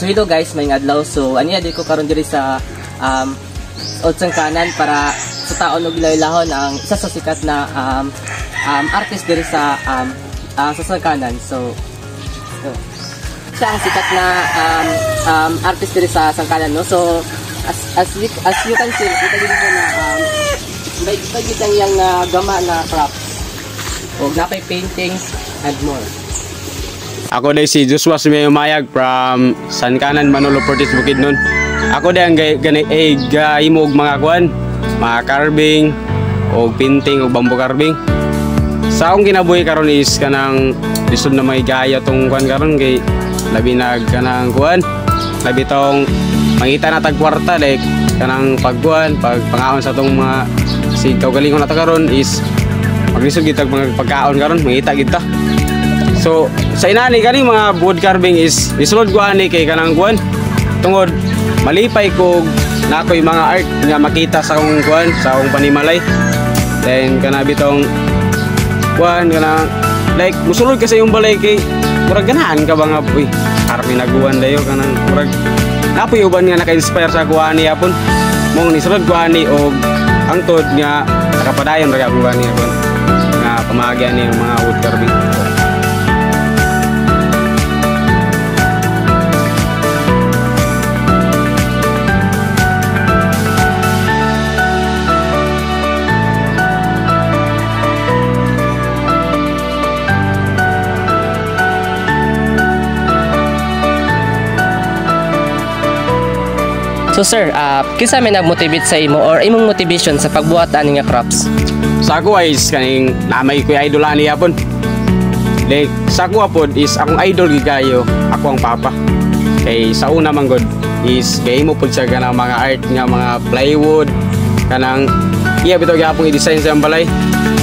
Hello guys, may adlaw. So aniya di ko karon diri sa Otsang Kanan para sa taon og lahon ang isa sa sikat na artist diri sa Sangkanan. So siya ang sikat na artist diri sa Sangkanan, no. So as you can see, kita din na may lang yang gama na crafts og napay paintings and more. Ako day si Joshua Sumayumayag from Sangkanan, Manolo Portis, Bukidnon. Ako day ang gaimo og mga kuan, mga carving o painting o bamboo carving. Sa akong kinabuhi karon is kanang lisod na may gaya tong kuan karon kay labi na kanang kuan, labi tong mangita na tag kwarta like kanang pagkuan, pagpangaon sa tong mga si kaugalingon na ta karon is maglisod gid mga pagkaon karon mangita gid ta. So sa inani kani mga wood carving is isulod ko ani kay kanang kuan tungod malipay ko na ako'y mga art nga makita sa akong kuan sa akong panimalay. Then kana bitong kuan kana like musulod ka sa imong balay kay murag ganahan ka ba nga uy harmi naguan dayo kanang murag napoy uban nga naka-inspire sa kuan ni apon mong nisulod ko ani og hangtod nga nakapadayon ra ako ani apon nga pamagyan ni mga wood carving. So sir, kinsa may nag-motivate sa imo or imong motivation sa pagbuhat ani nga crafts? Sa ako is kaning namay ko idol ani yapon. Like sa ako pod is akong idol gigayo, ako ang papa. Kay sa una man god is kay mo pod sa kanang mga art nga mga plywood kanang iya bitaw gyapon i-design sa balay.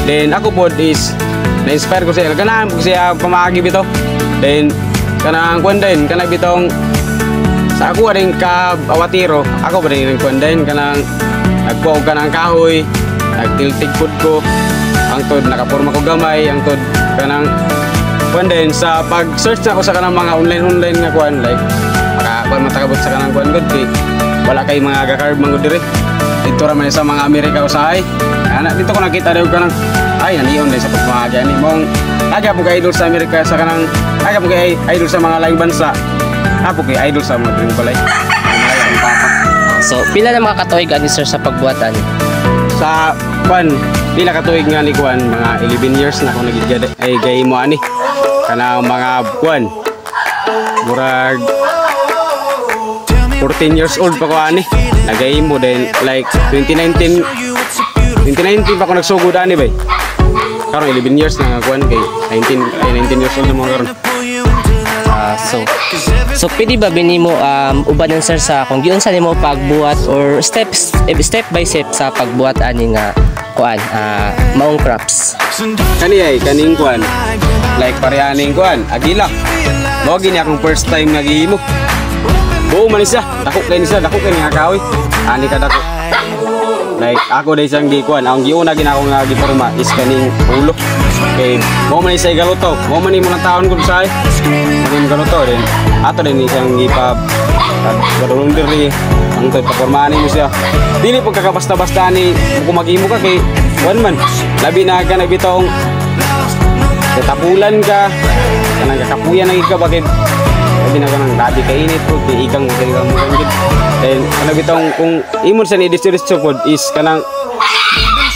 Then ako pod is na-inspire ko siya kanang siya pamagi bitaw. Then kanang kuan din kanang bitong sa ako rin ka awatiro, ako ba rin kuandain kanang nagkuha ka ng kahoy, nagtiltigpod ko, angtod nakaporma ko gamay, angtod kanang kuandain sa pag-search na ako sa kanang mga online nga kuan like makakuan matakabot sa kanang kuan good kay wala kay mga gakarb man gud diri. Dito ra man sa mga Amerika usahay. Ana dito ko nakita daw kanang ay naniyon din sa pagmahagi ani mong aga po kay idol sa Amerika sa kanang aga po kay idol sa mga laing bansa. Ako kay idol sa mga dream balay. So, pila na mga katuig ani sir sa pagbuhatan? Sa kuan, pila katuig nga ni kuan, mga 11 years na ako nagigada ay gay mo ani. Kana mga kuan. Murag 14 years old pa ko ani. Nagay mo din like 2019 pa ako nagsugod ani bay. Karon 11 years na kuan kay 19 years old na mo karon. So pwede ba binimo ubanan sir sa kung giun sa nimo pagbuhat or step by step sa pagbuhat ani nga kuan maong crafts? Kaning kuan like parehaning kuan agila. Mo gini akong first time nagihimo. Buo man siya, dako kay nga kahoy. Ani ka dako. Like ako day sang gikuan, ang giuna ginako nga giporma is kaning ulo. Okay, mo man siya galuto. Mo man imo nang taon kun say. Mo galuto din. Ato din isang gipab gadulong diri ang toy papormahan mo siya. Dili pag kakabasta-basta ni kung magimo ka kay one man. Labi na ka nagbitong tapulan ka kanang kakapuyan ang ika bakit labi na ka nang grabe kainit po di ikang mo gid. Then kanang bitong kung imon sa ni distribution pod is kanang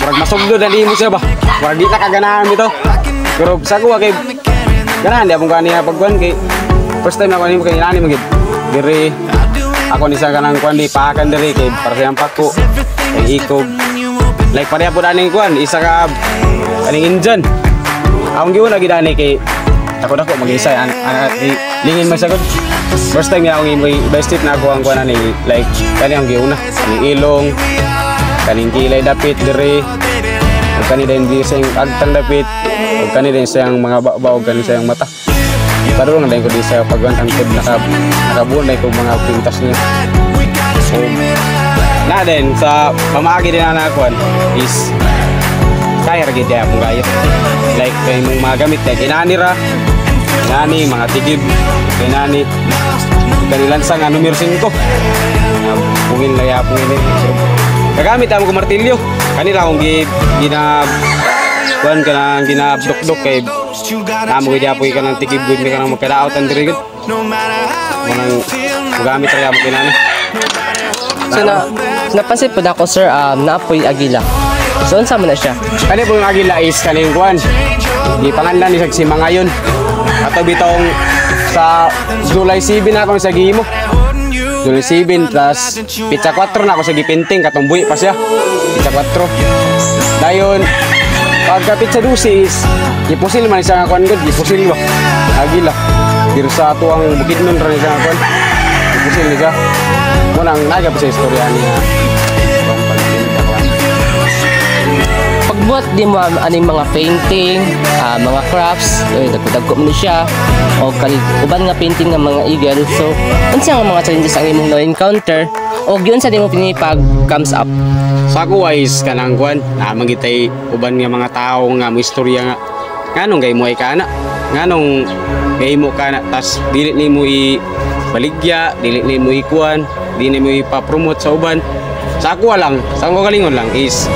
murag masugdo dali mo siya ba. Murag di ta kaganahan bitaw. Pero sa ko kay ganahan di akong kaniya pagkuan kay first time na ko nimo kay inani magid. Diri ako ni sa kanang kuan di paakan diri kay para sa pako kay ikog like pareha pud ani kuan isa ka kaning Indian. Akong giwala gid ani kay dako mag-isa lingin man sagod. First time nga akong best tip na ako ang kuan ani like kani ang giuna ni ilong kaning kilay dapit diri ug kani din di sa agtang dapit ug kani din sa mga babaw kani sa mata. Padulong na din ko di sa pagwantang pod nakabuon na ko mga pintas niya. So na din sa pamaagi din na kuan is kaya ra gid akong gayo. Like kay mga gamit kay inani ra. Inani mga tigib, inani danilansa nga numero 5. Pungin na yapong ini. Kagamit ako martilyo. Kanila akong kuan ka nang ginabdok-dok kay namo gid apoy ka nang tikibud mi ka nang magkadaot ang diri gud. Manang gamit ra mo kinana. So napansin po ako sir, naapoy agila. So unsa man na siya? Kani po yung agila is kaning kuan. Di panganlan ni si Mangayon. Ato bitong sa July 7 na ako sa gihimo. July 7 plus pizza 4 na ako sa gipinting katong buhi pa siya. Pizza 4. Dayon pagka pizza 12 is ipusil man siya nga kuan gud, ipusil ba. Agila. Diri sa ato ang Bukidnon ra siya nga kuan. Ipusil ni siya. Munang naga pa sa istorya niya. Pagbuhat di mo aning mga painting, mga crafts, dagko mo siya o uban nga painting ng mga eagle. So unsa nga mga challenges ang imong na-encounter o gyud sa di mo pinipag comes up? Sa ako wise kanang kuan, magitay uban nga mga tao nga mo istorya nga nganong gay mo ay kana, nganong gay mo kana tas dili nimo baligya, dili nimo ikuan, dili nimo ipa-promote sa uban. Sa ako lang, sa ako kalingon lang is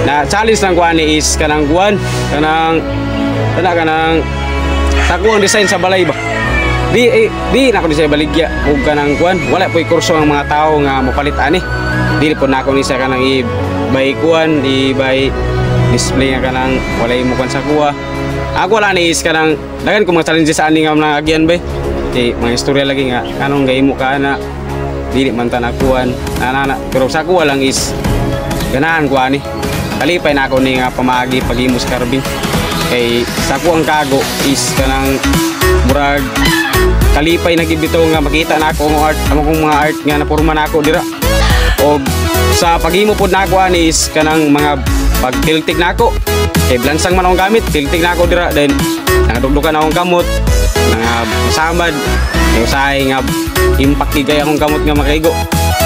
na challenge lang kuan is kanang kuan, kanang sa ako ang design sa balay ba. Di na ko design baligya ug kanang kuan, wala po'y kurso ang mga tao nga mopalit ani. Dili po na ako ni sa kanang i-buy kuan, i-buy display nga kanang wala mo kuan sa kuha. Ako wala ni is kanang dagan ko mga challenges sa ani nga mga agyan ba. Mga istorya lagi nga kanong gahimo ka na dili man ta nakuan ana pero sa kuha lang is ganahan ko ani. Kalipay na ako ni nga pamagi pagimos carbing. Kay sa ko ang kago is kanang murag kalipay na gibito nga makita na ako ang art, among mga art nga napurma na ako dira. O sa pagimo pod na ako ani is kanang mga pagtiltig na ako. Kay blansang man akong gamit, tiltig na ako dira then nangadugdukan akong kamot, nga samad, yung sahay nga impact gigay akong kamot nga makaigo.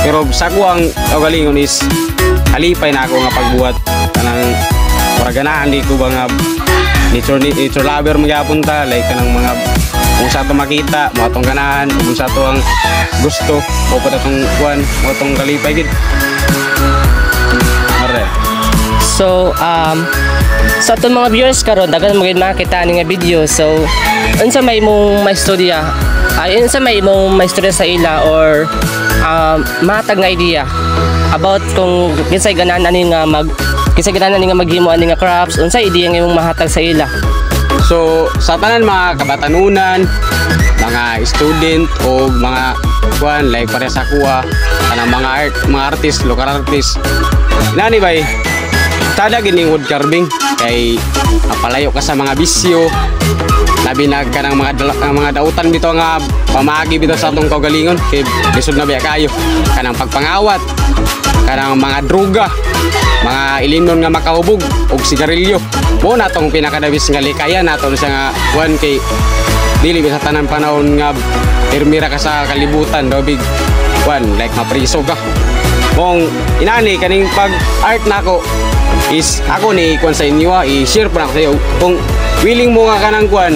Pero sa ko ang kagalingon is halipay na ako nga pagbuhat kanang paraganahan di ko ba nga nature lover magapunta like kanang mga kung sa ito makita mo atong ganahan kung sa ito ang gusto o pa itong kuwan mo itong kalipay gid. So sa itong mga viewers karon dagan maging makita ni nga video. So unsa may mong maistorya unsa may mong maistorya sa ila or matag nga idea about kung kinsay ganahan ani nga maghimo ani nga crafts, unsay idea nga imong mahatag sa ila? So sa tanan mga kabatanunan, mga student o mga kuan like pare sa kuha kanang mga artist, local artist. Nani bay tada gining wood carving kay apalayo ka sa mga bisyo. Labi na kanang mga dautan bitaw nga pamagi bitaw sa atong kaugalingon kay lisod na biya kayo kanang pagpangawat, kanang mga droga, mga ilinon nga makahubog og sigarilyo. Mo na tong pinakadabis nga likaya naton sa nga kuan kay dili sa tanan panahon nga permira ka sa kalibutan daw big kuan like mapriso ka. Kung inani kaning pag art nako is ako ni kuan sa inyo i-share pa na ko sa iyo. Kung willing mo nga kanang kuan,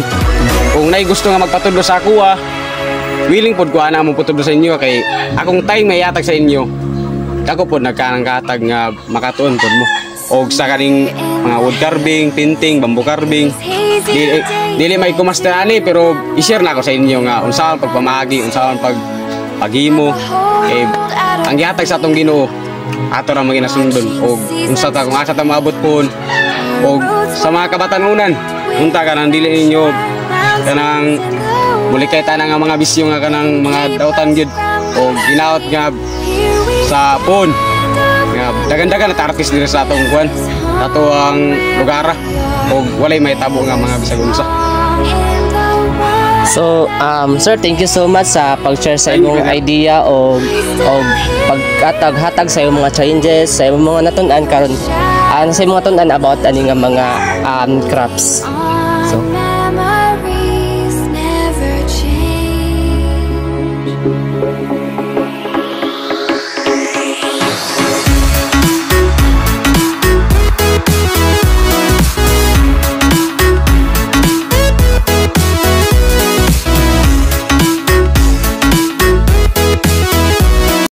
kung nay gusto nga magpatudlo sa ako willing pod ko ana mo patudlo sa inyo kay akong time may yatag sa inyo. Ako po nagkanang katag nga makatuon pod mo og sa kaning mga wood carving, painting, bamboo carving. Dili may kumaster ani pero i-share na ako sa inyo nga unsaon pagpamagi, unsaon paghimo eh ang gihatag sa atong Ginoo ato ra maginasundon og unsa ta kung asa ta maabot pon og sa mga kabatanunan unta ka nang dili ninyo kanang mulikay ta nga mga bisyo nga kanang mga dautan gyud og ginaot nga sa pon nga dagan-dagan na artist diri sa atong kuan ato ang lugar og walay may tabo nga mga bisag unsa. So sir, thank you so much sa pag-share sa imong idea o paghatag sa imong mga challenges sa imong mga natun-an karon sa imong natun-an about ani nga mga crafts.